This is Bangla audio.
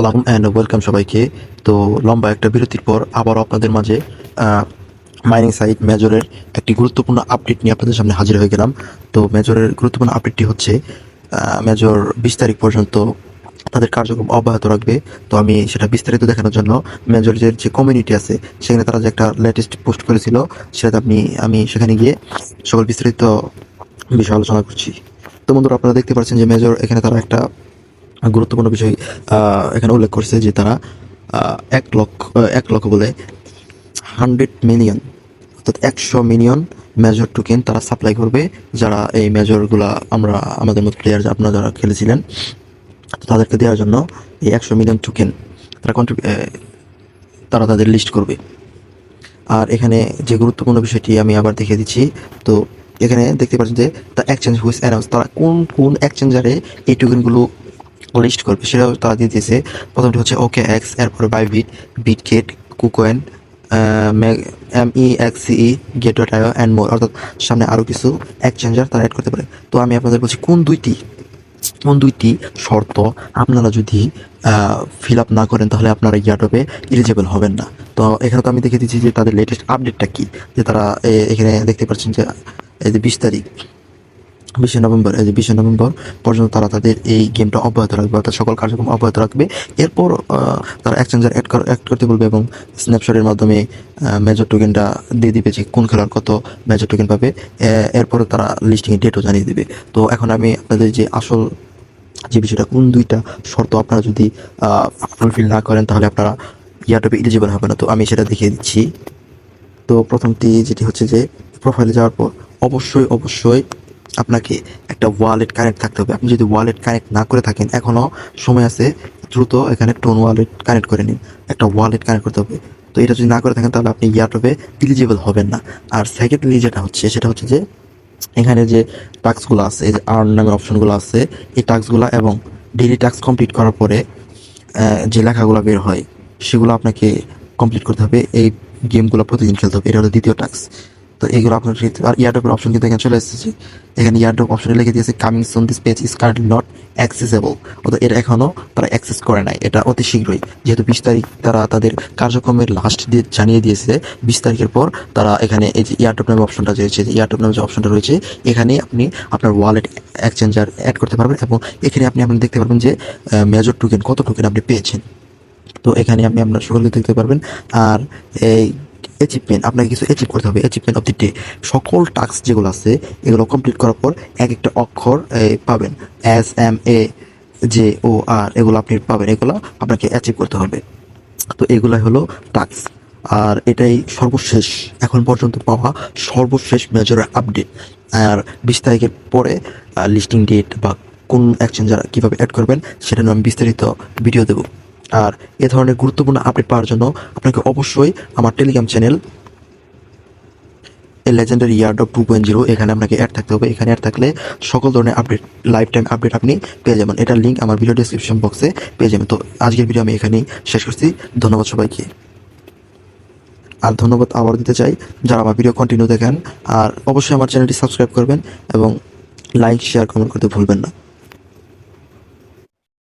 আসসালাম অ্যান্ড ওয়েলকাম সবাইকে। তো লম্বা একটা বিরতির পর আবার আপনাদের মাঝে মাইনিং সাইট মেজরের একটি গুরুত্বপূর্ণ আপডেট নিয়ে আপনাদের সামনে হাজির হয়ে গেলাম। তো মেজরের গুরুত্বপূর্ণ আপডেটটি হচ্ছে মেজর 20 তারিখ পর্যন্ত তাদের কার্যক্রম অব্যাহত রাখবে। তো আমি সেটা বিস্তারিত দেখানোর জন্য মেজরের যে কমিউনিটি আছে সেখানে তারা যে একটা লেটেস্ট পোস্ট করেছিল সেটা আমি সেখানে গিয়ে সকল বিস্তারিত বিষয় আলোচনা করছি। তো বন্ধুরা, আপনারা দেখতে পাচ্ছেন যে মেজর এখানে তারা একটা গুরুত্বপূর্ণ বিষয় এখানে উল্লেখ করছে যে তারা 1 লক্ষ বলে 100 মিলিয়ন, অর্থাৎ 100 মিলিয়ন মেজর টোকেন তারা সাপ্লাই করবে। যারা এই মেজরগুলা আমরা আমাদের মতো প্লেয়ার আপনারা যারা খেলেছিলেন তাদেরকে দেওয়ার জন্য এই 100 মিলিয়ন টোকেন তারা তারা তাদের লিস্ট করবে। আর এখানে যে গুরুত্বপূর্ণ বিষয়টি আমি আবার দেখিয়ে দিচ্ছি। তো এখানে দেখতে পাচ্ছেন যে দ্য এক্সচেঞ্জ হুইচ অ্যানাউন্স, তারা কোন কোন এক্সচেঞ্জারে এই টোকেনগুলো লিস্ট করবে সেটাও তারা দিয়ে দিয়েছে। প্রথমটি হচ্ছে ওকে এক্স, এরপরে Bybit, Bitget, KuCoin, MEXCE, gateway and more, অর্থাৎ সামনে আরও কিছু এক্সচেঞ্জার তারা অ্যাড করতে পারে। তো আমি আপনাদের বলছি কোন দুইটি শর্ত আপনারা যদি ফিল আপ না করেন তাহলে আপনারা ইয়ারড্রপে এলিজিবল হবেন না। তো এখানে তো আমি দেখে দিচ্ছি যে তাদের লেটেস্ট আপডেটটা কি, যে তারা এখানে দেখতে পাচ্ছেন যে এই যে 20 নভেম্বর, এই যে 20 নভেম্বর পর্যন্ত তারা তাদের এই গেমটা অব্যাহত রাখবে, অর্থাৎ সকল কার্যক্রম অব্যাহত রাখবে। এরপর তারা এক্সচেঞ্জার অ্যাড করতে বলবে এবং স্ন্যাপশটের মাধ্যমে মেজর টোকেনটা দিয়ে দিবে যে কোন খেলোয়াড় কত মেজর টোকেন পাবে। এরপরে তারা লিস্টিং ডেটও জানিয়ে দেবে। তো এখন আমি আপনাদের যে আসল যে বিষয়টা, কোন দুইটা শর্ত আপনারা যদি ফুলফিল না করেন তাহলে আপনারা ইয়ারড্রপে এলিজিবল হবে না, তো আমি সেটা দেখিয়ে দিচ্ছি। তো প্রথমটি যেটি হচ্ছে যে প্রোফাইলে যাওয়ার পর অবশ্যই আপনাকে একটা ওয়ালেট কানেক্ট থাকতে হবে। আপনি যদি ওয়ালেট কানেক্ট না করে থাকেন, এখনও সময় আছে, দ্রুত এখানে টোন ওয়ালেট কানেক্ট করে নিন। একটা ওয়ালেট কানেক্ট করতে হবে। তো এটা যদি না করে থাকেন তাহলে আপনি ইয়ারড্রপে এলিজিবল হবেন না। আর সেকেন্ডলি যেটা হচ্ছে সেটা হচ্ছে যে এখানে যে টাস্কগুলো আছে, এই যে আর্ন নামের অপশনগুলো আছে, এই টাস্কগুলো এবং ডেইলি টাস্ক কমপ্লিট করার পরে যে লেখাগুলো বের হয় সেগুলো আপনাকে কমপ্লিট করতে হবে। এই গেমগুলো প্রতিদিন খেলতে হবে, এটা হলো দ্বিতীয় টাস্ক। তো এইগুলো আপনার, আর ইয়ারড্রপের অপশন কিন্তু এখানে চলে এসেছে। এখানে ইয়ারড্রপ অপশনে লিখে দিয়েছে coming soon, this page is currently not accessible, অর্থাৎ এটা এখনও তারা অ্যাক্সেস করে নাই, এটা অতি শীঘ্রই। যেহেতু 20 তারিখ তারা তাদের কার্যক্রমের লাস্ট দিয়ে জানিয়ে দিয়েছে, 20 তারিখের পর তারা এখানে এই যে ইয়ারড্রপ নামে অপশনটা রয়েছে, ইয়ারড্রপ নামে যে অপশনটা রয়েছে এখানে আপনি আপনার ওয়ালেট এক্সচেঞ্জার অ্যাড করতে পারবেন এবং এখানে আপনি দেখতে পারবেন যে মেজর টোকেন কত টোকেন আপনি পেয়েছেন। তো এখানে আপনি আপনার সকলকে দেখতে পারবেন। আর এই অ্যাচিভমেন্ট, আপনাকে কিছু অ্যাচিভ করতে হবে, অ্যাচিভমেন্ট অফ দি ডে। সকল টাস্ক যেগুলো আছে এগুলো কমপ্লিট করার পর এক একটা অক্ষর পাবেন, SMAJOR, এগুলো আপনি পাবেন, এগুলো আপনাকে অ্যাচিভ করতে হবে। তো এগুলাই হলো টাস্ক। আর এটাই সর্বশেষ এখন পর্যন্ত পাওয়া সর্বশেষ মেজরের আপডেট। আর 20 তারিখের পরে লিস্টিং ডেট বা কোন এক্সচেঞ্জার কীভাবে অ্যাড করবেন সেটা নিয়ে আমি বিস্তারিত ভিডিও দেবো। আর এ ধরনের গুরুত্বপূর্ণ আপডেট পাওয়ার জন্য আপনাকে অবশ্যই আমার টেলিগ্রাম চ্যানেল লেজেন্ডারি ইয়ারড্রপ 2.0 এখানে আপনাকে অ্যাড থাকতে হবে। এখানে অ্যাড থাকলে সকল ধরনের আপডেট, লাইফ টাইম আপডেট আপনি পেয়ে যাবেন। এটার লিঙ্ক আমার ভিডিও ডিসক্রিপশন বক্সে পেয়ে যাবেন। তো আজকের ভিডিও আমি এখানেই শেষ করছি। ধন্যবাদ সবাইকে। আর ধন্যবাদ আবার দিতে চাই যারা আমার ভিডিও কন্টিনিউ দেখেন। আর অবশ্যই আমার চ্যানেলটি সাবস্ক্রাইব করবেন এবং লাইক, শেয়ার, কমেন্ট করতে ভুলবেন না।